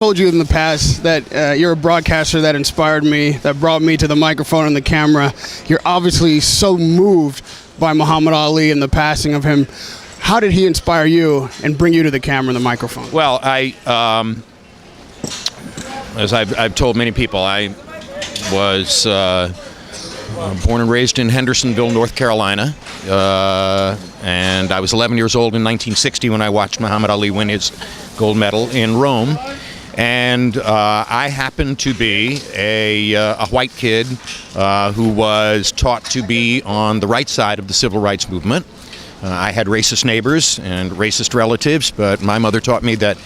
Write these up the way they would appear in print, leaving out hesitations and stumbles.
told you in the past that you're a broadcaster that inspired me, that brought me to the microphone and the camera. You're obviously so moved by Muhammad Ali and the passing of him. How did he inspire you and bring you to the camera and the microphone? Well, as I've told many people, I was born and raised in Hendersonville, North Carolina, and I was 11 years old in 1960 when I watched Muhammad Ali win his gold medal in Rome. And I happened to be a white kid who was taught to be on the right side of the civil rights movement. I had racist neighbors and racist relatives, but my mother taught me that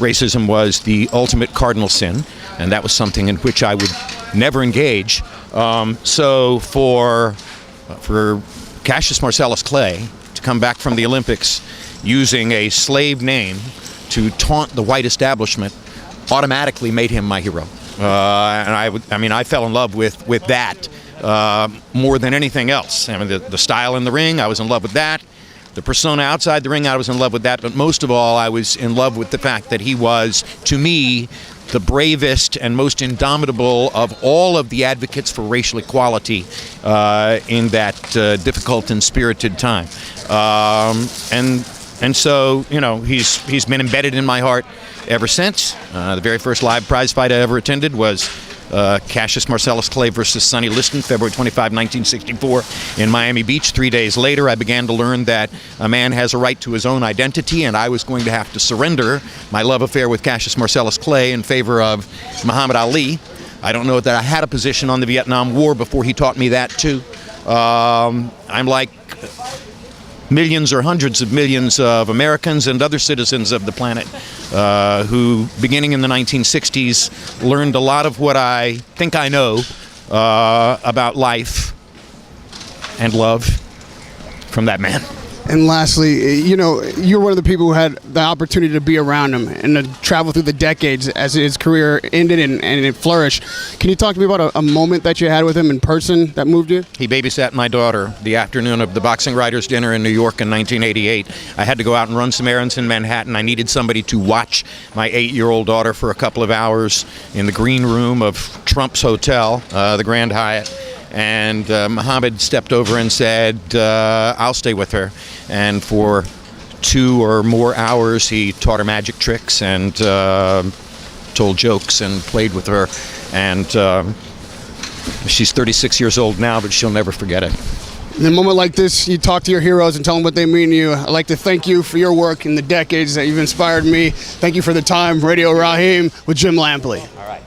racism was the ultimate cardinal sin, and that was something in which I would never engage. So for Cassius Marcellus Clay to come back from the Olympics using a slave name to taunt the white establishment automatically made him my hero. And I fell in love with that more than anything else. I mean, the style in the ring, I was in love with that. The persona outside the ring, I was in love with that. But most of all, I was in love with the fact that he was, to me, the bravest and most indomitable of all of the advocates for racial equality in that difficult and spirited time. And so, you know, he's been embedded in my heart ever since. The very first live prize fight I ever attended was Cassius Marcellus Clay versus Sonny Liston, February 25, 1964 in Miami Beach. 3 days later, I began to learn that a man has a right to his own identity, and I was going to have to surrender my love affair with Cassius Marcellus Clay in favor of Muhammad Ali. I don't know that I had a position on the Vietnam War before he taught me that too. I'm like millions or hundreds of millions of Americans and other citizens of the planet who, beginning in the 1960s, learned a lot of what I think I know about life and love from that man. And lastly, you know, you're one of the people who had the opportunity to be around him and to travel through the decades as his career ended and it flourished. Can you talk to me about a moment that you had with him in person that moved you? He babysat my daughter the afternoon of the Boxing Writers' Dinner in New York in 1988. I had to go out and run some errands in Manhattan. I needed somebody to watch my 8-year-old daughter for a couple of hours in the green room of Trump's Hotel, the Grand Hyatt. And Muhammad stepped over and said, I'll stay with her. And for 2 or more hours, he taught her magic tricks and told jokes and played with her. And she's 36 years old now, but she'll never forget it. In a moment like this, you talk to your heroes and tell them what they mean to you. I'd like to thank you for your work in the decades that you've inspired me. Thank you for the time. Radio Raheem with Jim Lampley. All right.